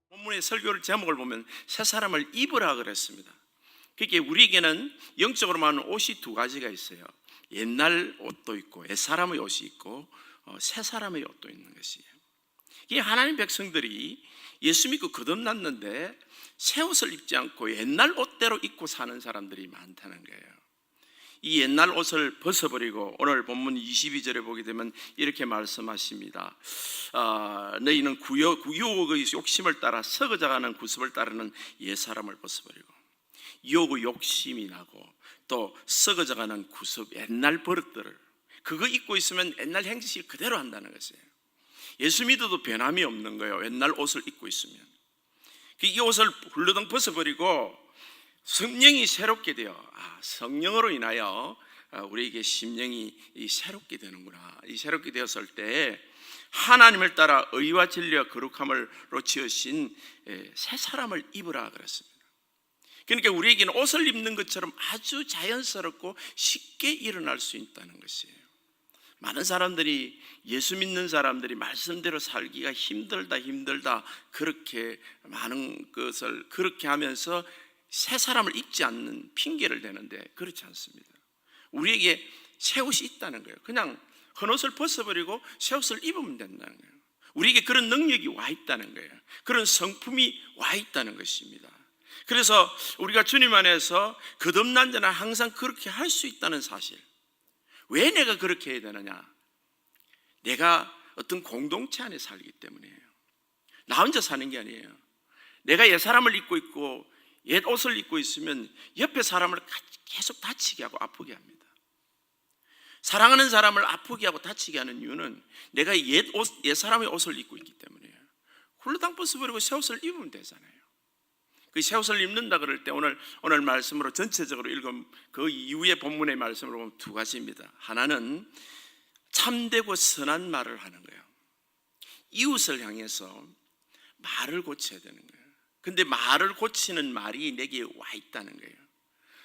본문의 설교를 제목을 보면 새 사람을 입으라 그랬습니다. 그게 우리에게는 영적으로 말하는 옷이 두 가지가 있어요. 옛날 옷도 있고 옛 사람의 옷이 있고 새 사람의 옷도 있는 것이에요. 이 하나님 백성들이 예수 믿고 거듭났는데 새 옷을 입지 않고 옛날 옷대로 입고 사는 사람들이 많다는 거예요. 이 옛날 옷을 벗어버리고 오늘 본문 22절에 보게 되면 이렇게 말씀하십니다. 너희는 유혹의 욕심을 따라 썩어져가는 구습을 따르는 옛사람을 벗어버리고, 유혹의 욕심이 나고 또 썩어져가는 구습, 옛날 버릇들을 그거 입고 있으면 옛날 행실 그대로 한다는 것이에요. 예수 믿어도 변함이 없는 거예요. 옛날 옷을 입고 있으면. 이 옷을 훌러덩 벗어버리고 성령이 새롭게 되어 성령으로 인하여 우리에게 심령이 새롭게 되는구나. 이 새롭게 되었을 때 하나님을 따라 의와 진리와 거룩함으로 지으신 새 사람을 입으라 그랬습니다. 그러니까 우리에게는 옷을 입는 것처럼 아주 자연스럽고 쉽게 일어날 수 있다는 것이에요. 많은 사람들이, 예수 믿는 사람들이 말씀대로 살기가 힘들다 그렇게 많은 것을 그렇게 하면서 새 사람을 입지 않는 핑계를 대는데 그렇지 않습니다. 우리에게 새 옷이 있다는 거예요. 그냥 헌옷을 벗어버리고 새 옷을 입으면 된다는 거예요. 우리에게 그런 능력이 와 있다는 거예요. 그런 성품이 와 있다는 것입니다. 그래서 우리가 주님 안에서 거듭난 자는 항상 그렇게 할 수 있다는 사실. 왜 내가 그렇게 해야 되느냐? 내가 어떤 공동체 안에 살기 때문이에요. 나 혼자 사는 게 아니에요. 내가 옛 사람을 입고 있고 옛 옷을 입고 있으면 옆에 사람을 계속 다치게 하고 아프게 합니다. 사랑하는 사람을 아프게 하고 다치게 하는 이유는 내가 옛 사람의 옷을 입고 있기 때문이에요. 훌러덩 벗어버리고 새 옷을 입으면 되잖아요. 그 새 옷을 입는다 그럴 때 오늘 말씀으로 전체적으로 읽은 그 이후의 본문의 말씀으로 보면 두 가지입니다. 하나는 참되고 선한 말을 하는 거예요. 이웃을 향해서 말을 고쳐야 되는 거예요. 근데 말을 고치는 말이 내게 와 있다는 거예요.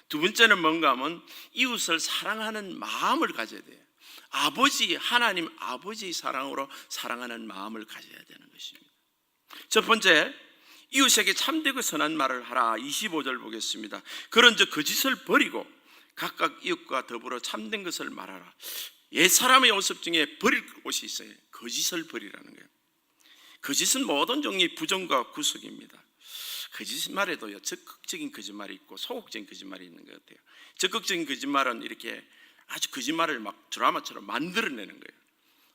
두 번째는 뭔가 하면 이웃을 사랑하는 마음을 가져야 돼요. 하나님 아버지의 사랑으로 사랑하는 마음을 가져야 되는 것입니다. 첫 번째, 이웃에게 참되고 선한 말을 하라. 25절 보겠습니다. 그런즉 거짓을 버리고 각각 이웃과 더불어 참된 것을 말하라. 옛 사람의 모습 중에 버릴 것이 있어요. 거짓을 버리라는 거예요. 거짓은 모든 종류의 부정과 구속입니다. 거짓말에도요, 적극적인 거짓말이 있고 소극적인 거짓말이 있는 것 같아요. 적극적인 거짓말은 이렇게 아주 거짓말을 막 드라마처럼 만들어내는 거예요.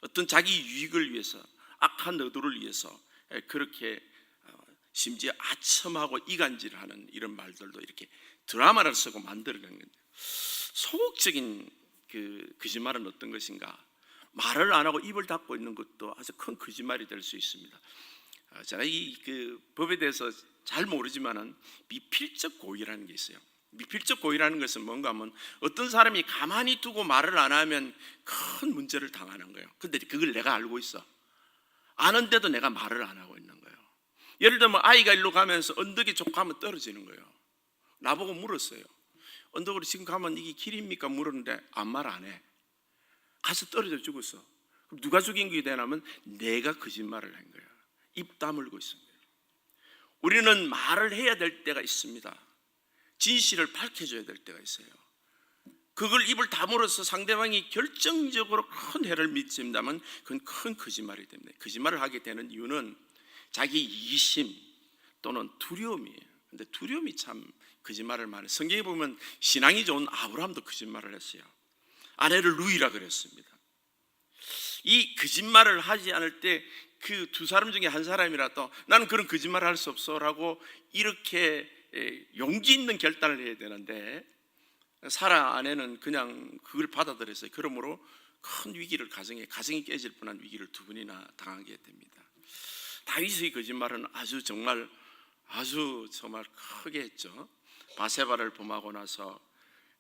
어떤 자기 유익을 위해서, 악한 의도를 위해서 그렇게 심지어 아첨하고 이간질하는 이런 말들도 이렇게 드라마를 쓰고 만들어내는 거예요. 소극적인 그 거짓말은 어떤 것인가? 말을 안 하고 입을 닫고 있는 것도 아주 큰 거짓말이 될 수 있습니다. 제가 그 법에 대해서 잘 모르지만은 미필적 고의라는 게 있어요. 미필적 고의라는 것은 뭔가 하면 어떤 사람이 가만히 두고 말을 안 하면 큰 문제를 당하는 거예요. 근데 그걸 내가 알고 있어. 아는데도 내가 말을 안 하고 있는 거예요. 예를 들면 아이가 일로 가면서 언덕에 쭉 가면 떨어지는 거예요. 나보고 물었어요. 언덕으로 지금 가면 이게 길입니까? 물었는데 아무 말 안 해. 가서 떨어져 죽었어. 그럼 누가 죽인 게 되냐면 내가 거짓말을 한 거야. 입 다물고 있은 거예요. 우리는 말을 해야 될 때가 있습니다. 진실을 밝혀줘야 될 때가 있어요. 그걸 입을 다물어서 상대방이 결정적으로 큰 해를 미친다면 그건 큰 거짓말이 됩니다. 거짓말을 하게 되는 이유는 자기 이기심 또는 두려움이에요. 근데 두려움이 참 거짓말을 많이 해요. 성경에 보면 신앙이 좋은 아브라함도 거짓말을 했어요. 아내를 루이라 그랬습니다. 이 거짓말을 하지 않을 때 그 두 사람 중에 한 사람이라도 나는 그런 거짓말을 할 수 없어라고 이렇게 용기 있는 결단을 해야 되는데 사라 아내는 그냥 그걸 받아들였어요. 그러므로 큰 위기를 가정이 깨질 뻔한 위기를 두 번이나 당하게 됩니다. 다윗의 거짓말은 정말 크게 했죠. 바세바를 범하고 나서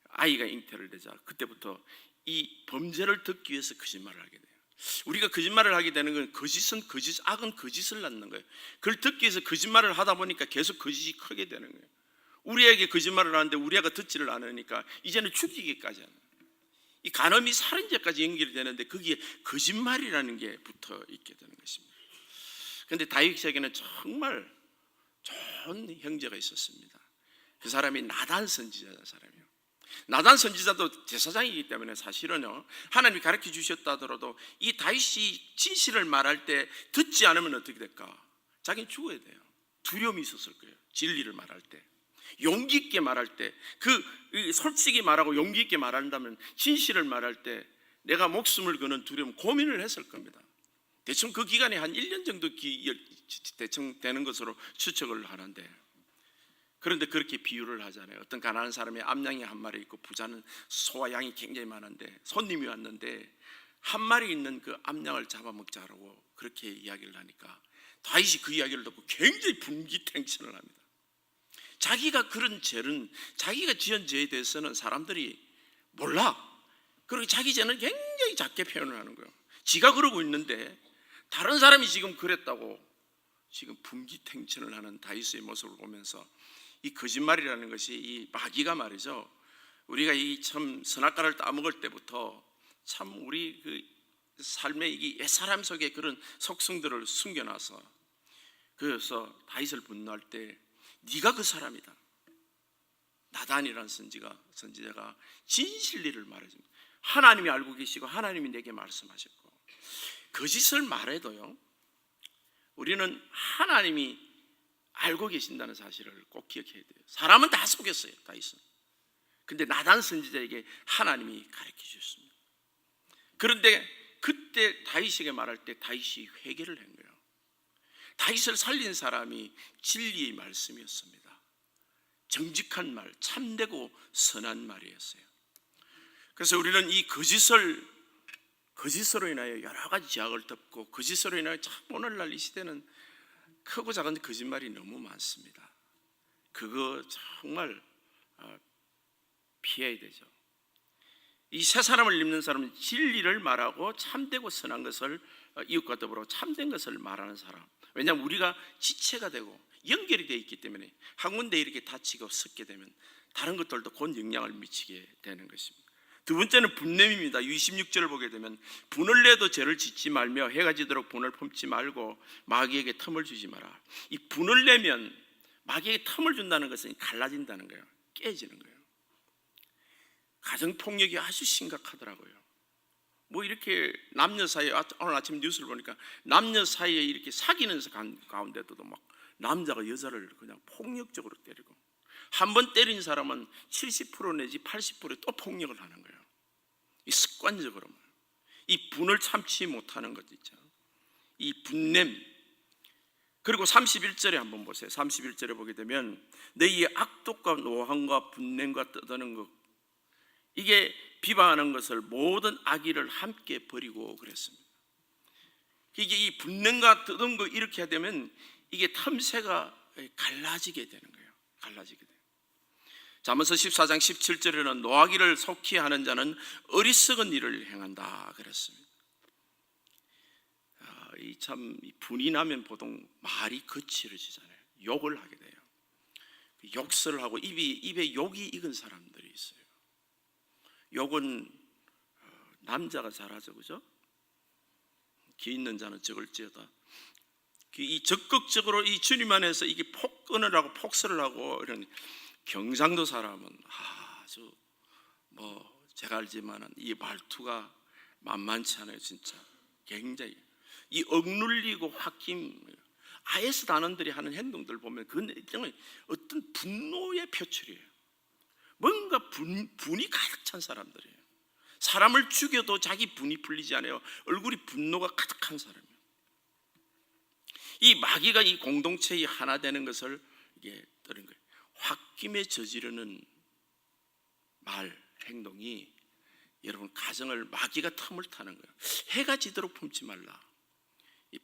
아이가 잉태를 되자 그때부터 이 범죄를 듣기 위해서 거짓말을 하게 돼요. 우리가 거짓말을 하게 되는 건 악은 거짓을 낳는 거예요. 그걸 듣기 위해서 거짓말을 하다 보니까 계속 거짓이 크게 되는 거예요. 우리에게 거짓말을 하는데 우리가 듣지를 않으니까 이제는 죽이기까지 하는 거예요. 이 간음이 살인죄까지 연결이 되는데 거기에 거짓말이라는 게 붙어 있게 되는 것입니다. 그런데 다윗에게는 정말 좋은 형제가 있었습니다. 그 사람이 나단 선지자라는 사람이에요. 나단 선지자도 제사장이기 때문에 사실은요, 하나님이 가르쳐 주셨다 하더라도 이 다윗이 진실을 말할 때 듣지 않으면 어떻게 될까? 자기는 죽어야 돼요. 두려움이 있었을 거예요. 진리를 말할 때, 용기 있게 말할 때, 솔직히 말하고 용기 있게 말한다면, 진실을 말할 때 내가 목숨을 거는 두려움, 고민을 했을 겁니다. 대충 그 기간이 한 1년 정도 대충 되는 것으로 추측을 하는데, 그런데 그렇게 비유를 하잖아요. 어떤 가난한 사람의 암양이 한 마리 있고 부자는 소와 양이 굉장히 많은데 손님이 왔는데 한 마리 있는 그 암양을 잡아먹자라고 그렇게 이야기를 하니까 다윗이 그 이야기를 듣고 굉장히 분기탱천을 합니다. 자기가 그런 죄는, 자기가 지은 죄에 대해서는 사람들이 몰라. 그리고 자기 죄는 굉장히 작게 표현을 하는 거예요. 지가 그러고 있는데 다른 사람이 지금 그랬다고 지금 분기탱천을 하는 다윗의 모습을 보면서 이 거짓말이라는 것이, 이 마귀가 말이죠, 우리가 이 참 선악과를 따먹을 때부터 참 우리 그 삶의 이 옛사람 속에 그런 속성들을 숨겨놔서, 그래서 다윗을 분노할 때 네가 그 사람이다. 나단이라는 선지자가 진실리를 말해줍니다. 하나님이 알고 계시고 하나님이 내게 말씀하셨고, 거짓을 말해도요, 우리는 하나님이 알고 계신다는 사실을 꼭 기억해야 돼요. 사람은 다 속였어요, 다윗은. 근데 나단 선지자에게 하나님이 가르쳐 주셨습니다. 그런데 그때 다윗에게 말할 때 다윗이 회개를 한 거예요. 다윗을 살린 사람이 진리의 말씀이었습니다. 정직한 말, 참되고 선한 말이었어요. 그래서 우리는 이 거짓으로 인하여 여러 가지 제약을 덮고, 거짓으로 인하여 참 오늘날 이 시대는 크고 작은 거짓말이 너무 많습니다. 그거 정말 피해야 되죠. 이 새 사람을 입는 사람은 진리를 말하고 참되고 선한 것을, 이웃과 더불어 참된 것을 말하는 사람. 왜냐하면 우리가 지체가 되고 연결이 되어 있기 때문에 한 군데 이렇게 다치고 섞게 되면 다른 것들도 곧 영향을 미치게 되는 것입니다. 두 번째는 분냄입니다. 26절을 보게 되면 분을 내도 죄를 짓지 말며 해가 지도록 분을 품지 말고 마귀에게 틈을 주지 마라. 이 분을 내면 마귀에게 틈을 준다는 것은 갈라진다는 거예요. 깨지는 거예요. 가정폭력이 아주 심각하더라고요. 뭐 이렇게 남녀 사이에, 오늘 아침 뉴스를 보니까 남녀 사이에 이렇게 사귀는 가운데도 막 남자가 여자를 그냥 폭력적으로 때리고, 한 번 때린 사람은 70% 내지 80%또 폭력을 하는 거예요. 이 습관적으로 이 분을 참지 못하는 것 있죠. 이 분냄. 그리고 31절에 한번 보세요. 31절에 보게 되면 너희의 악독과 노함과 분냄과 떠드는 것, 이게 비방하는 것을 모든 악의를 함께 버리고 그랬습니다. 이게 이 분냄과 떠드는 거 이렇게 하게 되면 이게 틈새가 갈라지게 되는 거예요. 갈라지게 돼요. 잠언서 14장 17절에는 노하기를 속히 하는 자는 어리석은 일을 행한다 그랬습니다. 참 분이 나면 보통 말이 거칠어지잖아요. 욕을 하게 돼요. 욕설을 하고 입에 욕이 익은 사람들이 있어요. 욕은 남자가 잘하죠, 그죠? 기 있는 자는 적을지어다. 이 적극적으로 이 주님 안에서 이게 폭언을 하고 폭설을 하고 이런 경상도 사람은 아주 제가 알지만은 이 말투가 만만치 않아요. 진짜 굉장히 이 억눌리고 홧김, IS 단원들이 하는 행동들 보면 그건 일종의 어떤 분노의 표출이에요. 뭔가 분이 가득 찬 사람들이에요. 사람을 죽여도 자기 분이 풀리지 않아요. 얼굴이 분노가 가득한 사람이에요. 이 마귀가 이 공동체의 하나 되는 것을 이게 떠는 거예요. 홧김에 저지르는 말, 행동이 여러분 가정을 마귀가 틈을 타는 거예요. 해가 지도록 품지 말라.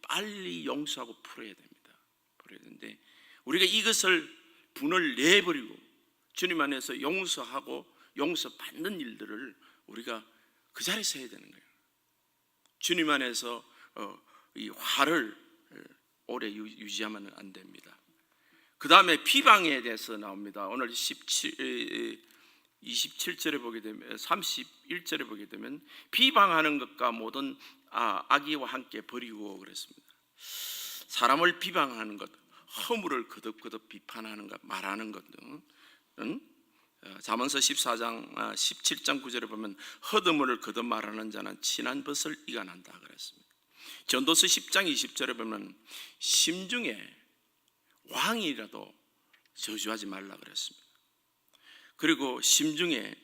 빨리 용서하고 풀어야 됩니다. 풀어야 되는데 우리가 이것을 분을 내버리고 주님 안에서 용서하고 용서받는 일들을 우리가 그 자리에서 해야 되는 거예요. 주님 안에서 이 화를 오래 유지하면 안 됩니다. 그 다음에 비방에 대해서 나옵니다. 오늘 27절에 보게 되면 31절에 보게 되면 비방하는 것과 모든 악의와 함께 버리고 그랬습니다. 사람을 비방하는 것, 허물을 거듭거듭 비판하는 것, 말하는 것 등은 잠언서 14장 17장 9절에 보면 헛음을 거듭 말하는 자는 친한 벗을 이간한다 그랬습니다. 전도서 10장 20절에 보면 심중에 왕이라도 저주하지 말라 그랬습니다. 그리고 심중에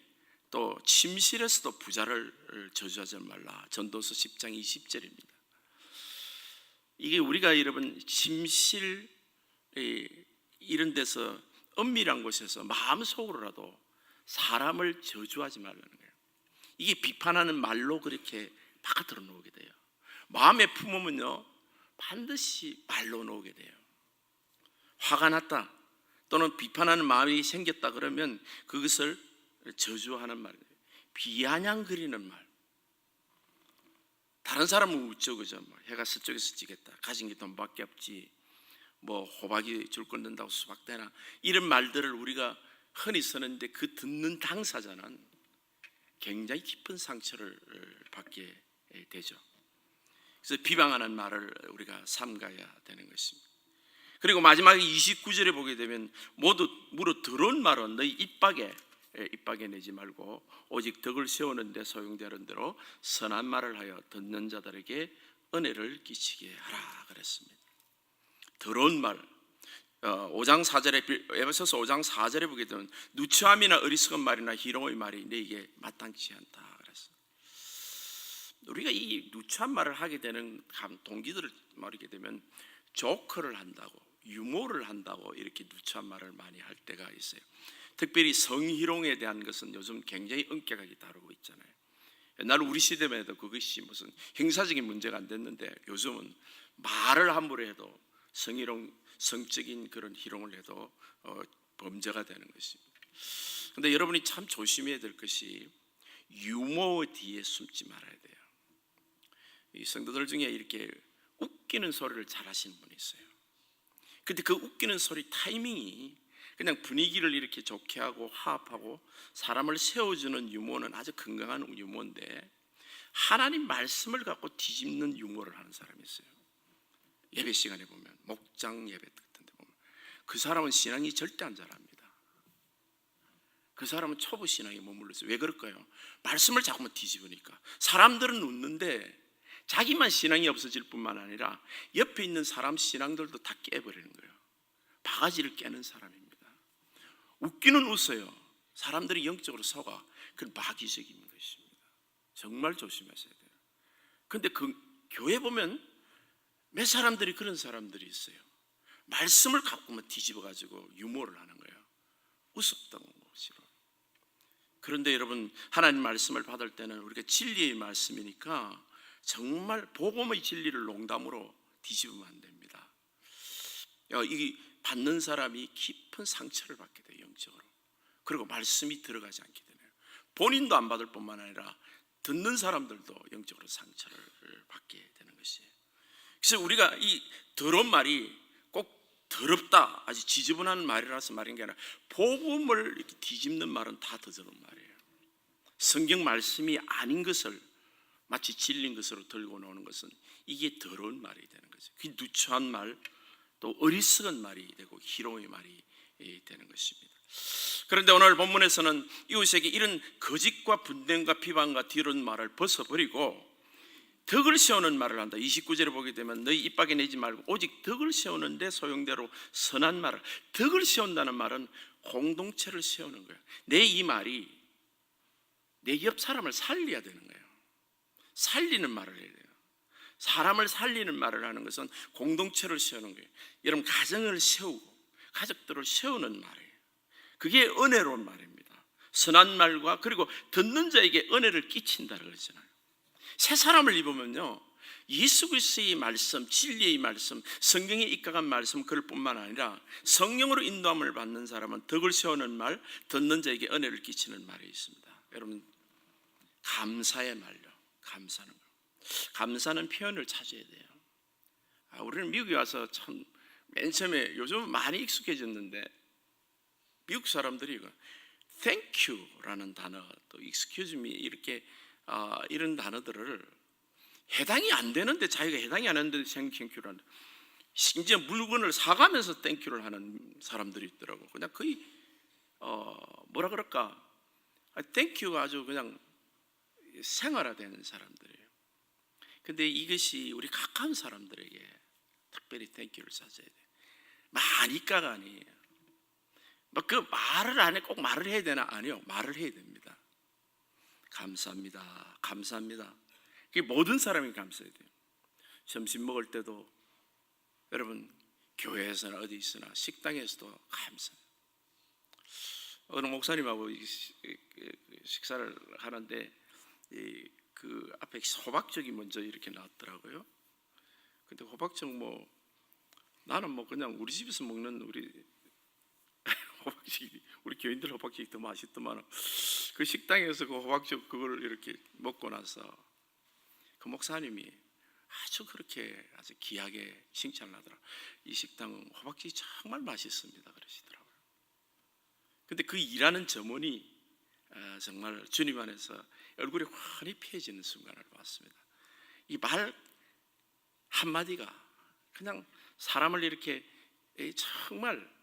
또 침실에서도 부자를 저주하지 말라. 전도서 10장 20절입니다. 이게 우리가 여러분 침실 이런 데서 은밀한 곳에서 마음속으로라도 사람을 저주하지 말라는 거예요. 이게 비판하는 말로 그렇게 바깥으로 나오게 돼요. 마음에 품으면요 반드시 말로 나오게 돼요. 화가 났다 또는 비판하는 마음이 생겼다 그러면 그것을 저주하는 말이에요. 비아냥거리는 말. 다른 사람은 웃죠, 그죠? 해가 서쪽에서 지겠다. 가진 게 돈밖에 없지. 뭐 호박이 줄 건 든다고 수박 되나. 이런 말들을 우리가 흔히 쓰는데 그 듣는 당사자는 굉장히 깊은 상처를 받게 되죠. 그래서 비방하는 말을 우리가 삼가야 되는 것입니다. 그리고 마지막에 29절에 보게 되면 모두 무릇 더러운 말은 너희 입밖에 내지 말고 오직 덕을 세우는데 소용되는 대로 선한 말을 하여 듣는 자들에게 은혜를 끼치게 하라 그랬습니다. 더러운 말 5장 4절에 에베소서 5장 4절에 보게 되면 누추함이나 어리석은 말이나 희롱의 말이 너에게 마땅치 않다 그랬어요. 우리가 이 누추한 말을 하게 되는 동기들을 말하게 되면 조크를 한다고 유머를 한다고 이렇게 누추한 말을 많이 할 때가 있어요. 특별히 성희롱에 대한 것은 요즘 굉장히 엄격하게 다루고 있잖아요. 옛날 우리 시대만 해도 그것이 무슨 형사적인 문제가 안 됐는데 요즘은 말을 함부로 해도 성희롱, 성적인 그런 희롱을 해도 범죄가 되는 것입니다. 그런데 여러분이 참 조심해야 될 것이 유머 뒤에 숨지 말아야 돼요. 이 성도들 중에 이렇게 웃기는 소리를 잘 하시는 분이 있어요. 근데 그 웃기는 소리 타이밍이 그냥 분위기를 이렇게 좋게 하고 화합하고 사람을 세워주는 유머는 아주 건강한 유머인데 하나님 말씀을 갖고 뒤집는 유머를 하는 사람이 있어요. 예배 시간에 보면 목장 예배 같은 데 보면 그 사람은 신앙이 절대 안 자랍니다. 그 사람은 초보 신앙에 머물러 있어요. 왜 그럴까요? 말씀을 자꾸만 뒤집으니까 사람들은 웃는데 자기만 신앙이 없어질 뿐만 아니라 옆에 있는 사람 신앙들도 다 깨버리는 거예요. 바가지를 깨는 사람입니다. 웃기는 웃어요. 사람들이 영적으로 속아. 그건 마귀적인 것입니다. 정말 조심하셔야 돼요. 그런데 그 교회 보면 몇 사람들이 그런 사람들이 있어요. 말씀을 갖고만 뒤집어가지고 유머를 하는 거예요. 우습다고 싫어. 그런데 여러분 하나님 말씀을 받을 때는 우리가 진리의 말씀이니까 정말 복음의 진리를 농담으로 뒤집으면 안 됩니다. 이 받는 사람이 깊은 상처를 받게 돼요. 영적으로. 그리고 말씀이 들어가지 않게 되네요. 본인도 안 받을 뿐만 아니라 듣는 사람들도 영적으로 상처를 받게 되는 것이에요. 그래서 우리가 이 더러운 말이 꼭 더럽다 아주 지저분한 말이라서 말인 게 아니라 복음을 이렇게 뒤집는 말은 다 더러운 말이에요. 성경 말씀이 아닌 것을 마치 진리인 것으로 들고 나오는 것은 이게 더러운 말이 되는 거죠. 그 누추한 말, 또 어리석은 말이 되고 희롱의 말이 되는 것입니다. 그런데 오늘 본문에서는 이웃에게 이런 거짓과 분쟁과 비방과 뒤로는 말을 벗어버리고 덕을 세우는 말을 한다. 29절에 보게 되면 너희 입밖에 내지 말고 오직 덕을 세우는데 소용대로 선한 말을. 덕을 세운다는 말은 공동체를 세우는 거예요. 내 이 말이 내 옆 사람을 살려야 되는 거예요. 살리는 말을 해야 돼요. 사람을 살리는 말을 하는 것은 공동체를 세우는 거예요. 여러분 가정을 세우고 가족들을 세우는 말이에요. 그게 은혜로운 말입니다. 선한 말과 그리고 듣는 자에게 은혜를 끼친다 그러잖아요. 새 사람을 입으면요 예수 그리스도의 말씀, 진리의 말씀, 성경에 입각한 말씀 그럴 뿐만 아니라 성령으로 인도함을 받는 사람은 덕을 세우는 말, 듣는 자에게 은혜를 끼치는 말이 있습니다. 여러분 감사의 말요. 감사는 거. 감사는 표현을 찾아야 돼요. 우리는 미국에 와서 참 맨 처음에 요즘 많이 익숙해졌는데 미국 사람들이 thank you라는 단어, 또 excuse me 이렇게 이런 단어들을 해당이 안 되는데 자기가 해당이 안 되는데 thank유라는, 심지어 물건을 사가면서 땡큐를 하는 사람들이 있더라고. 그냥 거의 뭐라 그럴까, 땡큐가 아주 그냥 생활화되는 사람들이에요. 근데 이것이 우리 가까운 사람들에게 특별히 땡큐를 써줘야 돼. 많이까가 아니에요. 그 말을 안 해, 꼭 말을 해야 되나? 아니요, 말을 해야 됩니다. 감사합니다, 감사합니다. 그게 모든 사람이 감사해야 돼요. 점심 먹을 때도, 여러분 교회에서나 어디 있으나 식당에서도 감사해요. 어느 목사님하고 식사를 하는데 그 앞에 호박죽이 먼저 이렇게 나왔더라고요. 근데 호박죽 나는 그냥 우리 집에서 먹는 우리 호박죽이, 우리 교인들 호박죽이 더 맛있더만, 그 식당에서 그 호박죽 그걸 이렇게 먹고 나서 그 목사님이 아주 그렇게 아주 귀하게 칭찬을 하더라고요. 이 식당 호박죽이 정말 맛있습니다 그러시더라고요. 근데 그 일하는 점원이 정말 주님 안에서 얼굴이 환히 피해지는 순간을 봤습니다. 이 말 한마디가 그냥 사람을 이렇게 정말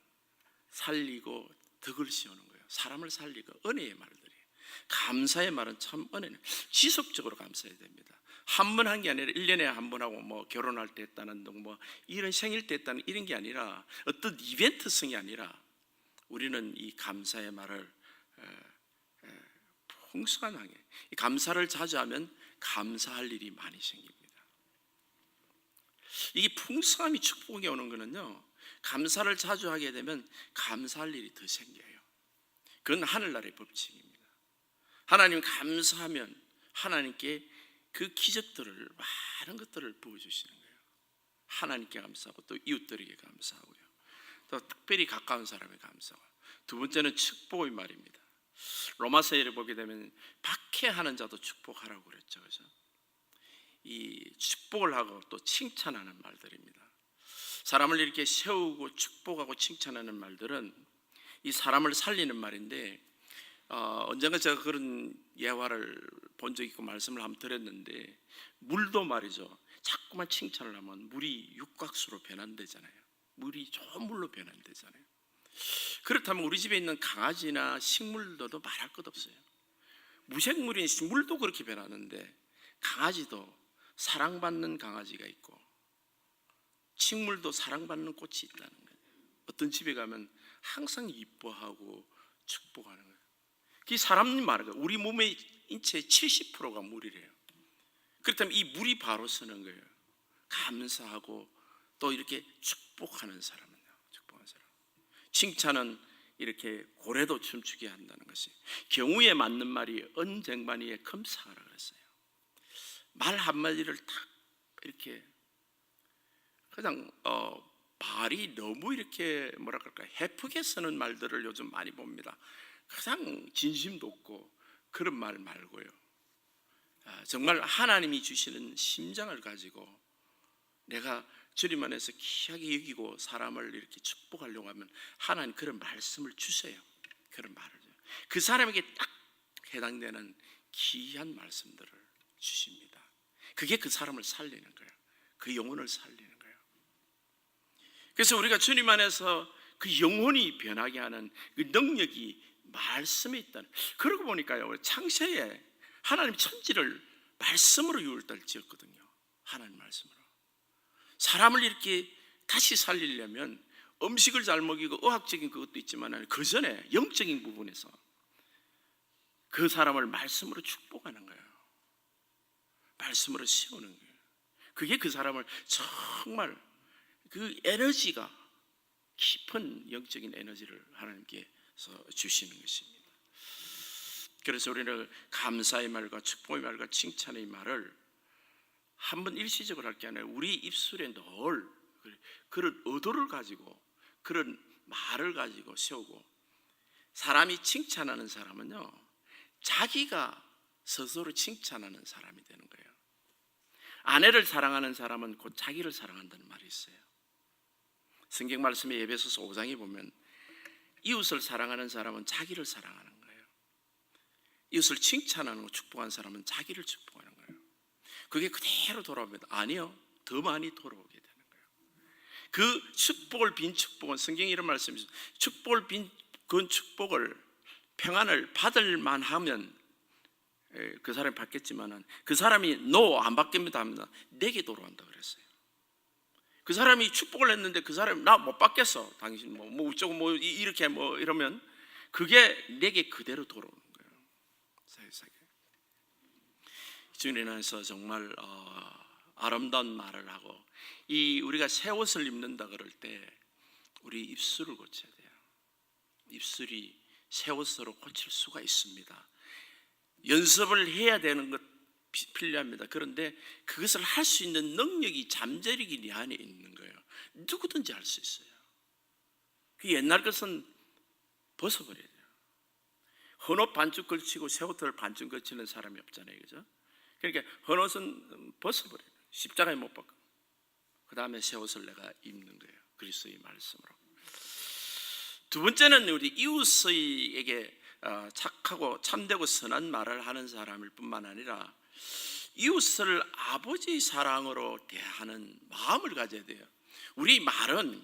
살리고 덕을 씌우는 거예요. 사람을 살리고, 은혜의 말들이에요. 감사의 말은 참 은혜는 지속적으로 감사해야 됩니다. 한 번 한 게 아니라 1년에 한 번 하고 결혼할 때 했다는 등 이런 생일 때 했다는 이런 게 아니라, 어떤 이벤트성이 아니라 우리는 이 감사의 말을 풍성하게, 감사를 자주 하면 감사할 일이 많이 생깁니다. 이게 풍성함이 축복이 오는 거는요, 감사를 자주 하게 되면 감사할 일이 더 생겨요. 그건 하늘나라의 법칙입니다. 하나님 감사하면 하나님께 그 기적들을, 많은 것들을 부어주시는 거예요. 하나님께 감사하고 또 이웃들에게 감사하고요, 또 특별히 가까운 사람에게 감사하고, 두 번째는 축복의 말입니다. 로마서를 보게 되면 박해하는 자도 축복하라고 그랬죠. 그래서 이 축복을 하고 또 칭찬하는 말들입니다. 사람을 이렇게 세우고 축복하고 칭찬하는 말들은 이 사람을 살리는 말인데, 언젠가 제가 그런 예화를 본 적이 있고 말씀을 한번 드렸는데, 물도 말이죠, 자꾸만 칭찬을 하면 물이 육각수로 변한대잖아요. 물이 좋은 물로 변한대잖아요. 그렇다면 우리 집에 있는 강아지나 식물들도 말할 것 없어요. 무생물인 물도 그렇게 변하는데, 강아지도 사랑받는 강아지가 있고 식물도 사랑받는 꽃이 있다는 거예요. 어떤 집에 가면 항상 이뻐하고 축복하는 거예요. 그 사람이 말하는 거예요. 우리 몸의 인체의 70%가 물이래요. 그렇다면 이 물이 바로 서는 거예요. 감사하고 또 이렇게 축복하는 사람은요, 축복하는 사람. 칭찬은 이렇게 고래도 춤추게 한다는 것이, 경우에 맞는 말이 언쟁반위에 검사하라 그랬어요. 말 한마디를 딱 이렇게 그냥 말이 너무 이렇게 뭐라 그럴까, 해프게 쓰는 말들을 요즘 많이 봅니다. 그냥 진심도 없고 그런 말 말고요, 정말 하나님이 주시는 심장을 가지고 내가 주님 안에서 귀하게 여기고 사람을 이렇게 축복하려고 하면 하나님 그런 말씀을 주세요. 그런 말을 그 사람에게 딱 해당되는 귀한 말씀들을 주십니다. 그게 그 사람을 살리는 거예요. 그 영혼을 살리는 거예요. 그래서 우리가 주님 안에서 그 영혼이 변하게 하는 그 능력이 말씀에 있다는. 그러고 보니까요, 창세에 하나님 천지를 말씀으로 유월달 지었거든요. 하나님 말씀으로. 사람을 이렇게 다시 살리려면 음식을 잘 먹이고 의학적인 그것도 있지만 그 전에 영적인 부분에서 그 사람을 말씀으로 축복하는 거예요. 말씀으로 세우는 거예요. 그게 그 사람을 정말 그 에너지가, 깊은 영적인 에너지를 하나님께서 주시는 것입니다. 그래서 우리는 감사의 말과 축복의 말과 칭찬의 말을 한번 일시적으로 할 게 아니라 우리 입술에 늘 그런 의도를 가지고, 그런 말을 가지고 세우고, 사람이 칭찬하는 사람은요, 자기가 스스로 칭찬하는 사람이 되는 거예요. 아내를 사랑하는 사람은 곧 자기를 사랑한다는 말이 있어요. 성경 말씀에 에베소서 5장에 보면 이웃을 사랑하는 사람은 자기를 사랑하는 거예요. 이웃을 칭찬하는 거, 축복한 사람은 자기를 축복하는 거예요. 그게 그대로 돌아옵니다. 아니요, 더 많이 돌아오게 되는 거예요. 그 축복을 빈 축복은 성경에 이런 말씀이 있어요. 축복을 빈 그 축복을, 평안을 받을 만하면 그 사람이 받겠지만은, 그 사람이 no 안 받겠습니다 하면 내게 돌아온다 그랬어요. 그 사람이 축복을 했는데 그 사람이 나 못 받겠어, 당신 뭐 어쩌고 뭐 이렇게 뭐 이러면 그게 내게 그대로 돌아오는 거예요. 세상에. 주님께서 정말 아름다운 말을 하고, 이 우리가 새 옷을 입는다 그럴 때 우리 입술을 고쳐야 돼요. 입술이 새 옷으로 고칠 수가 있습니다. 연습을 해야 되는 것 필요합니다. 그런데 그것을 할 수 있는 능력이 잠재력이 네 안에 있는 거예요. 누구든지 할 수 있어요. 그 옛날 것은 벗어버려야 돼요. 헌옷 반죽 걸치고 새 옷을 반죽 걸치는 사람이 없잖아요, 그죠? 그러니까 헌옷은 벗어버려요. 십자가에 못 박고 그 다음에 새 옷을 내가 입는 거예요. 그리스도의 말씀으로. 두 번째는 우리 이웃에게 착하고 참되고 선한 말을 하는 사람일 뿐만 아니라 이웃을 아버지 사랑으로 대하는 마음을 가져야 돼요. 우리 말은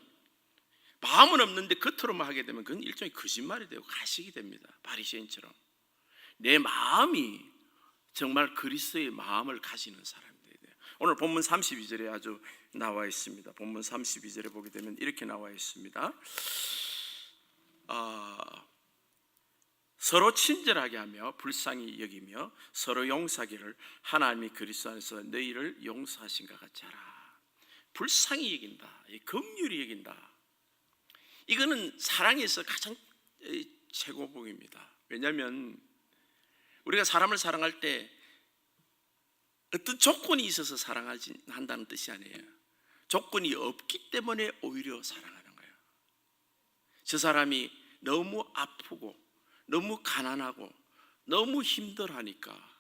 마음은 없는데 겉으로만 하게 되면 그건 일종의 거짓말이 되고 가식이 됩니다. 바리새인처럼. 내 마음이 정말 그리스도의 마음을 가지는 사람이 돼요. 오늘 본문 32절에 아주 나와 있습니다. 본문 32절에 보게 되면 이렇게 나와 있습니다. 서로 친절하게 하며 불쌍히 여기며 서로 용서하기를 하나님이 그리스도 안에서 너희를 용서하신 것 같이 하라. 불쌍히 여긴다, 긍휼히 여긴다. 이거는 사랑에서 가장 최고봉입니다. 왜냐하면 우리가 사람을 사랑할 때 어떤 조건이 있어서 사랑한다는 뜻이 아니에요. 조건이 없기 때문에 오히려 사랑하는 거예요. 저 사람이 너무 아프고 너무 가난하고 너무 힘들어하니까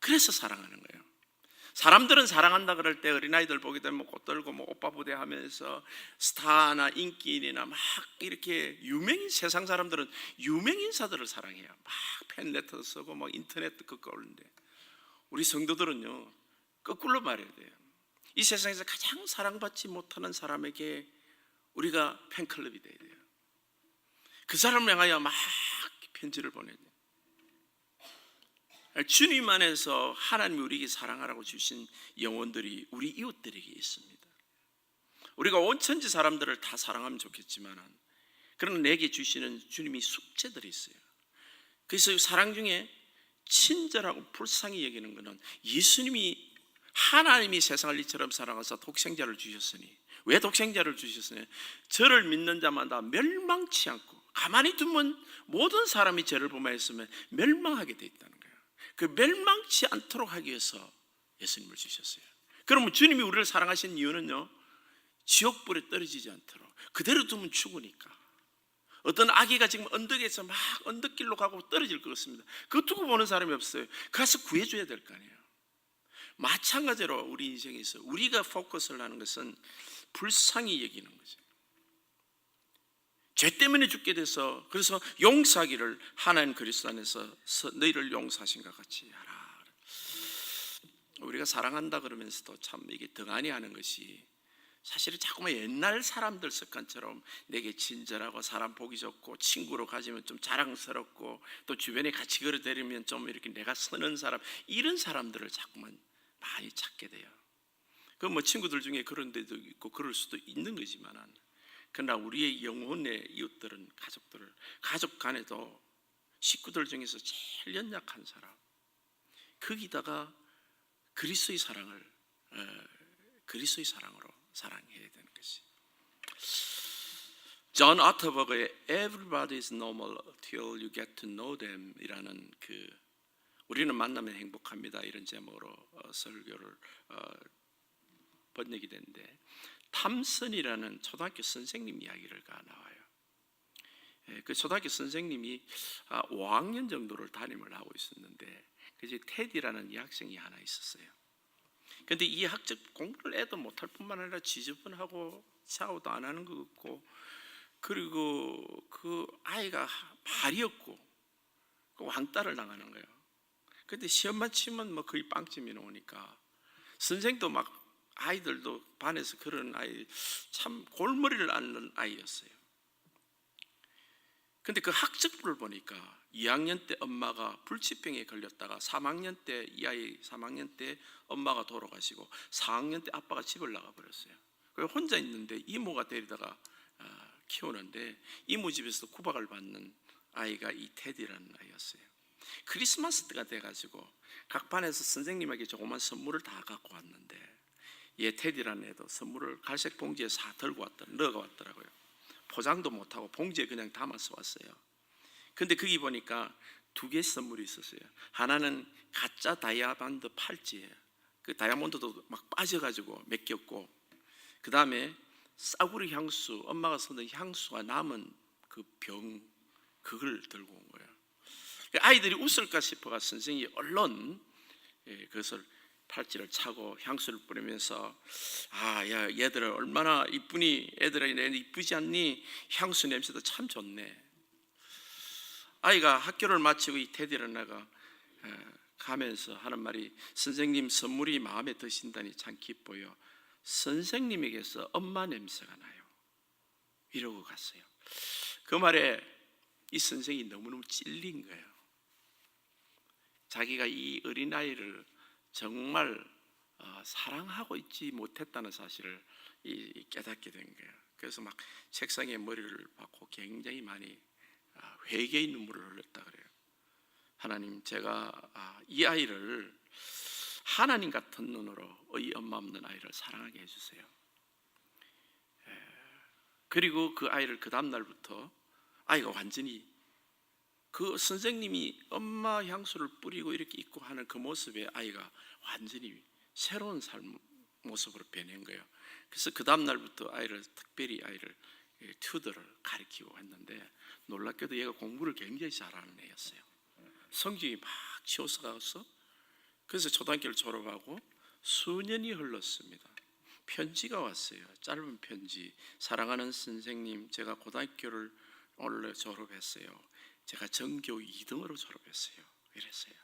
그래서 사랑하는 거예요. 사람들은 사랑한다 그럴 때 어린아이들 보게 되면 꽃들고 뭐 오빠 부대 하면서 스타나 인기인이나 막 이렇게 유명인, 세상 사람들은 유명인사들을 사랑해요. 막 팬레터 쓰고 막 인터넷 그거 올리는데 우리 성도들은요 거꾸로 말해야 돼요. 이 세상에서 가장 사랑받지 못하는 사람에게 우리가 팬클럽이 돼야 돼요. 그 사람을 향하여 막 편지를 보내야 돼요. 주님 안에서 하나님이 우리에게 사랑하라고 주신 영혼들이 우리 이웃들에게 있습니다. 우리가 온 천지 사람들을 다 사랑하면 좋겠지만 그러나 내게 주시는 주님이 숙제들이 있어요. 그래서 사랑 중에 친절하고 불쌍히 여기는 것은 예수님이 하나님이 세상을 이처럼 사랑하사 독생자를 주셨으니, 왜 독생자를 주셨으니 저를 믿는 자마다 멸망치 않고, 가만히 두면 모든 사람이 죄를 범하였으면 멸망하게 돼 있다는 거예요. 그 멸망치 않도록 하기 위해서 예수님을 주셨어요. 그러면 주님이 우리를 사랑하신 이유는요, 지옥불에 떨어지지 않도록. 그대로 두면 죽으니까. 어떤 아기가 지금 언덕에서 막 언덕길로 가고 떨어질 것 같습니다. 그거 두고 보는 사람이 없어요. 가서 구해줘야 될 거 아니에요. 마찬가지로 우리 인생에서 우리가 포커스를 하는 것은 불쌍히 여기는 거죠. 죄 때문에 죽게 돼서, 그래서 용서하기를 하나님 그리스도 안에서 너희를 용서하신 것 같이 하라. 우리가 사랑한다 그러면서도 참 이게 등한히 하는 것이 사실은 자꾸만 옛날 사람들 습관처럼 내게 친절하고 사람 보기 좋고 친구로 가지면 좀 자랑스럽고 또 주변에 같이 걸어다니면 좀 이렇게 내가 서는 사람, 이런 사람들을 자꾸만 많이 찾게 돼요. 그 뭐 친구들 중에 그런 데도 있고 그럴 수도 있는 거지만, 그러나 우리의 영혼의 이웃들은 가족 간에도 식구들 중에서 제일 연약한 사람, 거기다가 그리스도의 사랑으로 사랑해야 되는 것이. 존 아터버그의 Everybody is normal till you get to know them 이라는 우리는 만나면 행복합니다 이런 제목으로 설교를 번역이 됐는데, 탐슨이라는 초등학교 선생님 이야기가 나와요. 그 초등학교 선생님이 5학년 정도를 담임을 하고 있었는데, 그 테디라는 이 학생이 하나 있었어요. 그런데 이 학적 공부를 애도 못할 뿐만 아니라 지저분하고 샤워도 안 하는 것 같고, 그리고 그 아이가 발이 없고 왕따를 당하는 거예요. 근데 시험만 치면 뭐 거의 빵점이 나오니까 선생도 막 아이들도 반에서 그런 아이 참 골머리를 앓는 아이였어요. 근데 그 학적부를 보니까 2학년 때 엄마가 불치병에 걸렸다가 3학년 때 이 아이 3학년 때 엄마가 돌아가시고 4학년 때 아빠가 집을 나가 버렸어요. 그래서 혼자 있는데 이모가 데리다가 키우는데 이모 집에서 구박을 받는 아이가 이 테디라는 아이였어요. 크리스마스 때가 돼가지고 각 반에서 선생님에게 조그만 선물을 다 갖고 왔는데 얘 테디라는 애도 선물을 갈색 봉지에 사 들고 넣어가 왔더라고요. 포장도 못하고 봉지에 그냥 담아서 왔어요. 근데 거기 보니까 두 개 선물이 있었어요. 하나는 가짜 다이아몬드 팔찌예요. 그 다이아몬드도 막 빠져가지고 맡겼고, 그 다음에 싸구려 향수, 엄마가 쓰던 향수가 남은 그 병, 그걸 들고 온 거예요. 아이들이 웃을까 싶어가 선생님이 얼른 그것을 팔찌를 차고 향수를 뿌리면서 야 얘들아 얼마나 이쁘니, 애들아 이쁘지 않니, 향수 냄새도 참 좋네. 아이가 학교를 마치고 이 테디를 나가 가면서 하는 말이, 선생님 선물이 마음에 드신다니 참 기뻐요. 선생님에게서 엄마 냄새가 나요. 이러고 갔어요. 그 말에 이 선생이 너무너무 찔린 거예요. 자기가 이 어린아이를 정말 사랑하고 있지 못했다는 사실을 깨닫게 된 거예요. 그래서 막 책상에 머리를 박고 굉장히 많이 회개의 눈물을 흘렸다 그래요. 하나님, 제가 이 아이를 하나님 같은 눈으로 이 엄마 없는 아이를 사랑하게 해주세요. 그리고 그 아이를 그 다음 날부터 아이가 완전히 그 선생님이 엄마 향수를 뿌리고 이렇게 있고 하는 그 모습에 아이가 완전히 새로운 삶 모습으로 변한 거예요. 그래서 그 다음 날부터 특별히 아이를 튜더를 가르치고 했는데, 놀랍게도 얘가 공부를 굉장히 잘하는 애였어요. 성적이 막 치솟아가서, 그래서 초등학교를 졸업하고 수년이 흘렀습니다. 편지가 왔어요. 짧은 편지. 사랑하는 선생님, 제가 고등학교를 원래 졸업했어요. 제가 전교 2등으로 졸업했어요. 이랬어요.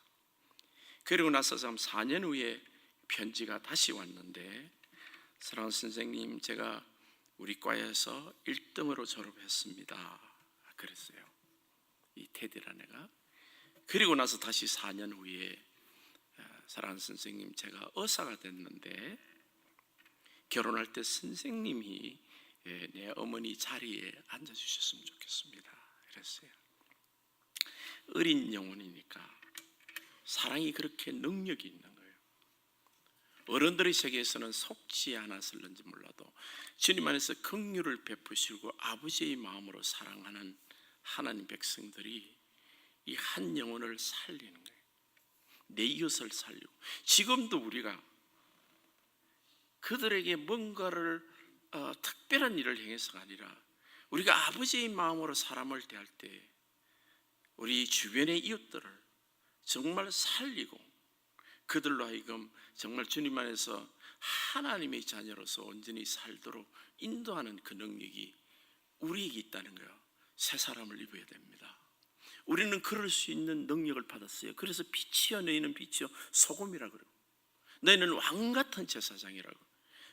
그리고 나서 4년 후에 편지가 다시 왔는데, 사랑하는 선생님, 제가 우리 과에서 1등으로 졸업했습니다. 그랬어요. 이 테디라는 애가. 그리고 나서 다시 4년 후에, 사랑하는 선생님, 제가 의사가 됐는데 결혼할 때 선생님이 내 어머니 자리에 앉아주셨으면 좋겠습니다. 그랬어요. 어린 영혼이니까 사랑이 그렇게 능력이 있는 거예요. 어른들의 세계에서는 속지 않았을는지 몰라도 주님 안에서 긍휼을 베푸시고 아버지의 마음으로 사랑하는 하나님 백성들이 이 한 영혼을 살리는 거예요. 내 이웃을 살리고, 지금도 우리가 그들에게 뭔가를 특별한 일을 행해서가 아니라 우리가 아버지의 마음으로 사람을 대할 때 우리 주변의 이웃들을 정말 살리고 그들로 하여금 정말 주님 안에서 하나님의 자녀로서 온전히 살도록 인도하는 그 능력이 우리에게 있다는 거예요. 새 사람을 입어야 됩니다. 우리는 그럴 수 있는 능력을 받았어요. 그래서 빛이여 너희는 빛이여 소금이라고 그러고, 너희는 왕같은 제사장이라고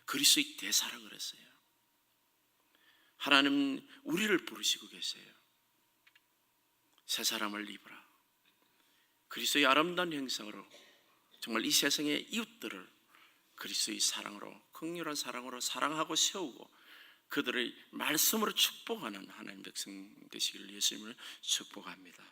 그리스도의 대사라고 그랬어요. 하나님 우리를 부르시고 계세요. 새 사람을 입으라. 그리스도의 아름다운 형상으로 정말 이 세상의 이웃들을 그리스도의 사랑으로, 긍휼한 사랑으로 사랑하고 세우고 그들의 말씀으로 축복하는 하나님 백성 되시기를 예수님을 축복합니다.